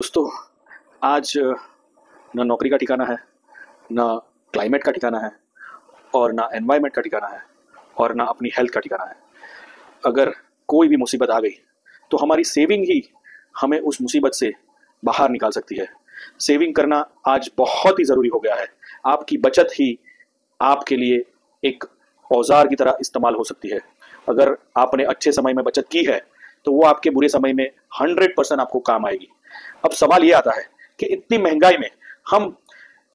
दोस्तों, आज ना नौकरी का ठिकाना है, ना क्लाइमेट का ठिकाना है, और ना एनवायरनमेंट का ठिकाना है, और ना अपनी हेल्थ का ठिकाना है। अगर कोई भी मुसीबत आ गई तो हमारी सेविंग ही हमें उस मुसीबत से बाहर निकाल सकती है। सेविंग करना आज बहुत ही ज़रूरी हो गया है। आपकी बचत ही आपके लिए एक औजार की तरह इस्तेमाल हो सकती है। अगर आपने अच्छे समय में बचत की है तो वो आपके बुरे समय में 100% आपको काम आएगी। अब सवाल ये आता है कि इतनी महंगाई में हम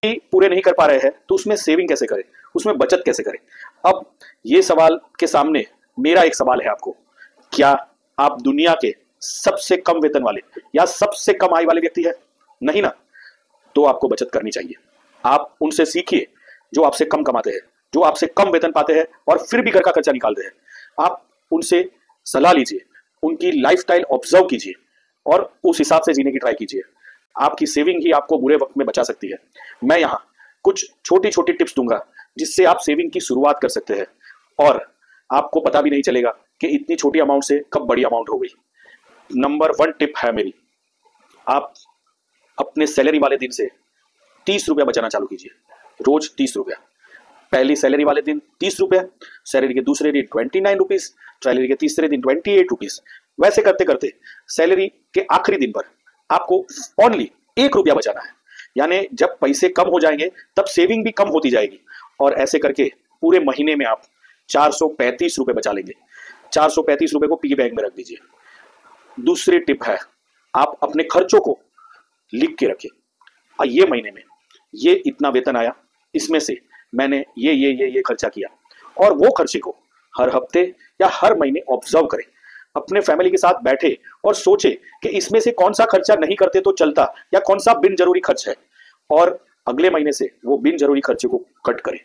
ही पूरे नहीं कर पा रहे हैं तो उसमें सेविंग कैसे करें, उसमें बचत कैसे करें। अब ये सवाल के सामने मेरा एक सवाल है आपको, क्या आप दुनिया के सबसे कम वेतन वाले या सबसे कम आय वाले व्यक्ति है? नहीं ना। तो आपको बचत करनी चाहिए। आप उनसे सीखिए जो आपसे कम कमाते हैं, जो आपसे कम वेतन पाते हैं और फिर भी घर का खर्चा निकालते हैं। आप उनसे सलाह लीजिए, उनकी लाइफस्टाइल ऑब्जर्व कीजिए और उस हिसाब से जीने की ट्राई कीजिए। आपकी सेविंग ही आपको बुरे वक्त में बचा सकती है। मैं यहाँ कुछ छोटी छोटी टिप्स दूंगा जिससे आप सेविंग की शुरुआत कर सकते हैं और आपको पता भी नहीं चलेगा कि इतनी छोटी अमाउंट से कब बड़ी अमाउंट हो गई। नंबर 1 टिप है मेरी, आप अपने सैलरी वाले दिन से 30 रुपया बचाना चालू कीजिए। रोज 30 रुपया। पहली सैलरी वाले दिन 30 रुपया, सैलरी के दूसरे दिन 29 रुपीज, सैलरी के तीसरे दिन 28 रुपीज। वैसे करते करते सैलरी के आखिरी दिन पर आपको ओनली 1 रुपया बचाना है। यानी जब पैसे कम हो जाएंगे तब सेविंग भी कम होती जाएगी और ऐसे करके पूरे महीने में आप 435 रुपये बचा लेंगे। 435 रुपये को पिगी बैंक में रख दीजिए। दूसरी टिप है, आप अपने खर्चों को लिख के रखिए। ये महीने में ये इतना वेतन आया, इसमें से मैंने ये खर्चा किया, और वो खर्चे को हर हफ्ते या हर महीने ऑब्जर्व करें। अपने फैमिली के साथ बैठे और सोचे कि इसमें से कौन सा खर्चा नहीं करते तो चलता या कौन सा बिन जरूरी खर्च है, और अगले महीने से वो बिन जरूरी खर्चे को कट करें।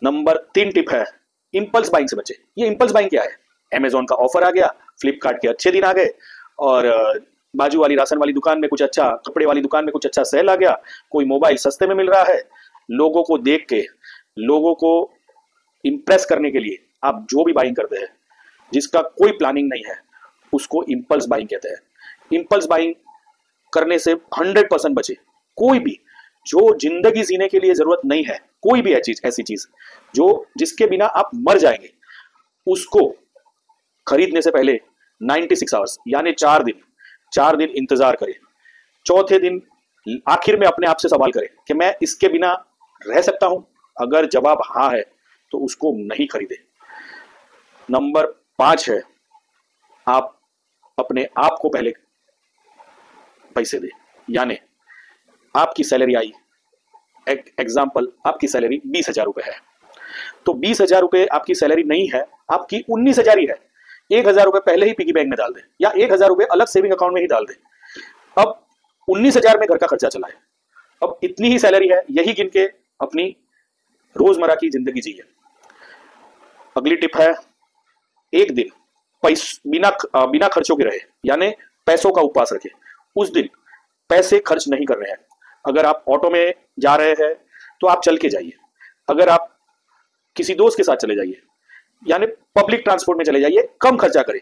नंबर 3 टिप है, इंपल्स बाइंग से बचे। ये इंपल्स बाइंग क्या है? अमेजोन का ऑफर आ गया, फ्लिपकार्ट के अच्छे दिन आ गए, और बाजू वाली राशन वाली दुकान में कुछ अच्छा, कपड़े वाली दुकान में कुछ अच्छा सेल आ गया, कोई मोबाइल सस्ते में मिल रहा है। लोगों को देख के, लोगों को इंप्रेस करने के लिए आप जो भी बाइंग करते हैं जिसका कोई प्लानिंग नहीं है उसको इंपल्स बाइंग कहते हैं। इंपल्स बाइंग करने से 100% बचे। कोई भी जो जिंदगी जीने के लिए जरूरत नहीं है, कोई भी ऐसी चीज जो जिसके बिना आप मर जाएंगे, उसको खरीदने से पहले 96 आवर्स यानी 4 दिन इंतजार करें। चौथे दिन आखिर में अपने आप से सवाल करें कि मैं इसके बिना रह सकता हूं। अगर जवाब हाँ है तो उसको नहीं खरीदे। नंबर 5 है, आप अपने आप को पहले पैसे दें। यानी आपकी सैलरी आई, एग्जाम्पल आपकी सैलरी 20,000 रुपए है, तो 20,000 रुपए आपकी सैलरी नहीं है, आपकी 19,000 ही है। 1,000 रुपए पहले ही पिगी बैंक में डाल दें या 1,000 रुपए अलग सेविंग अकाउंट में ही डाल दें। अब 19,000 में घर का खर्चा चला है। अब इतनी ही सैलरी है, यही गिन के अपनी रोजमर्रा की जिंदगी जिए। अगली टिप है, एक दिन बिना खर्चों के रहे, यानी पैसों का उपवास रखें। उस दिन पैसे खर्च नहीं कर रहे हैं। अगर आप ऑटो में जा रहे हैं तो आप चल के जाइए। अगर आप किसी दोस्त के साथ चले जाइए, यानी पब्लिक ट्रांसपोर्ट में चले जाइए, कम खर्चा करें।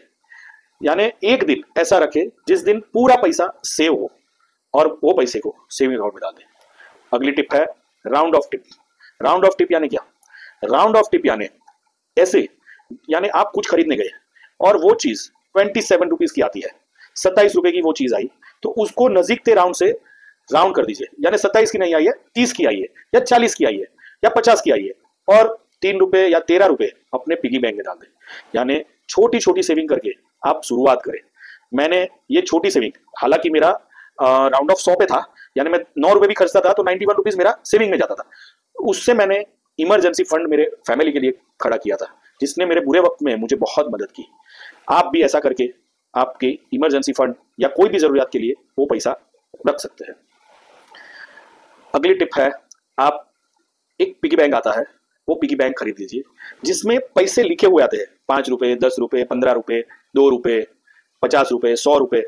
यानी एक दिन ऐसा रखें जिस दिन पूरा पैसा सेव हो और वो पैसे को सेविंग अकाउंट में डाल दें। अगली टिप है round of tip. Round of tip यानी क्या? राउंड ऑफ टिप यानी ऐसे, यानी आप कुछ खरीदने गए और वो चीज 27 रुपीज की आती है, 27 रुपए की वो चीज आई, तो उसको नजदीकते राउंड से राउंड कर दीजिए। यानी 27 की नहीं आई है, 30 की आई है या 40 की आई है या 50 की आई है, और 3 रुपए या 13 रुपए अपने पिगी बैंक में डाल दें। यानी छोटी छोटी सेविंग करके आप शुरुआत करें। मैंने ये छोटी सेविंग, हालांकि मेरा राउंड ऑफ 100 पे था, यानी मैं 9 रुपए भी खर्चता था तो 91 रुपीज मेरा सेविंग में जाता था। उससे मैंने इमरजेंसी फंड मेरे फैमिली के लिए खड़ा किया था, जिसने मेरे बुरे वक्त में मुझे बहुत मदद की। आप भी ऐसा करके आपके इमरजेंसी फंड या कोई भी जरूरियात के लिए वो पैसा रख सकते हैं। अगली टिप है, आप एक पिगी बैंक आता है, वो पिगी बैंक खरीद लीजिए जिसमें पैसे लिखे हुए आते हैं, 5 रुपए, 10 रुपए, 15 रुपए, 2 रुपए, 50 रुपए, 100 रुपए।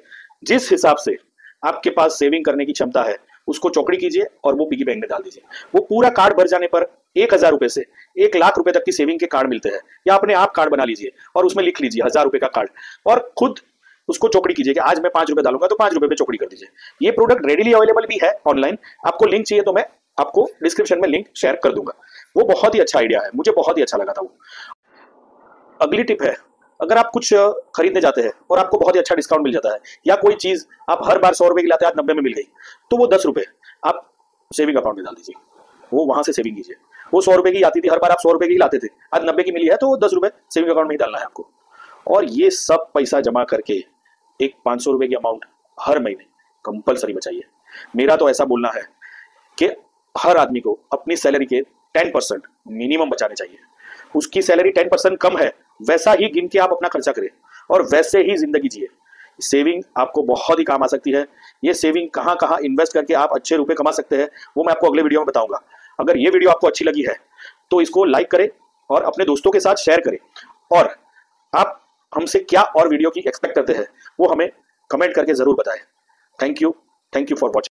जिस हिसाब से आपके पास सेविंग करने की क्षमता है उसको चौकड़ी कीजिए और वो पिगी बैंक में डाल दीजिए। वो पूरा कार्ड भर जाने पर 1,000 रुपए से 1,00,000 रुपए तक की सेविंग के कार्ड मिलते हैं, या अपने आप कार्ड बना लीजिए और उसमें लिख लीजिए 1,000 रुपए का कार्ड, और खुद उसको चौकड़ी कीजिए कि आज मैं 5 रुपए डालूंगा तो 5 रुपए पे चौकड़ी कर दीजिए। ये प्रोडक्ट रेडिली अवेलेबल भी है ऑनलाइन, आपको लिंक चाहिए तो मैं आपको डिस्क्रिप्शन में लिंक शेयर कर दूंगा। वो बहुत ही अच्छा आइडिया है, मुझे बहुत ही अच्छा लगा था वो। अगली टिप है, अगर आप कुछ खरीदने जाते हैं और आपको बहुत ही अच्छा डिस्काउंट मिल जाता है, या कोई चीज आप हर बार 100 रुपए की लाते हैं, आज 90 में मिल गई, तो वो 10 रुपए आप सेविंग अकाउंट में डाल दीजिए, वो वहां से सेविंग कीजिए। वो 100 रुपए की आती थी, हर बार आप 100 रुपए की लाते थे, आज 90 की मिली है तो वो 10 रुपए सेविंग अकाउंट में ही डालना है आपको। और ये सब पैसा जमा करके एक 500 रुपए की अमाउंट हर महीने कंपलसरी बचाइए। मेरा तो ऐसा बोलना है कि हर आदमी को अपनी सैलरी के 10% मिनिमम बचाने चाहिए। उसकी सैलरी 10% कम है, वैसा ही गिन के आप अपना खर्चा करें और वैसे ही जिंदगी जिए। सेविंग आपको बहुत ही काम आ सकती है। ये सेविंग कहाँ कहाँ इन्वेस्ट करके आप अच्छे रुपए कमा सकते हैं, वो मैं आपको अगले वीडियो में बताऊंगा। अगर ये वीडियो आपको अच्छी लगी है तो इसको लाइक करें और अपने दोस्तों के साथ शेयर करें। और आप हमसे क्या और वीडियो की एक्सपेक्ट करते हैं वो हमें कमेंट करके जरूर बताएं। Thank you for watching.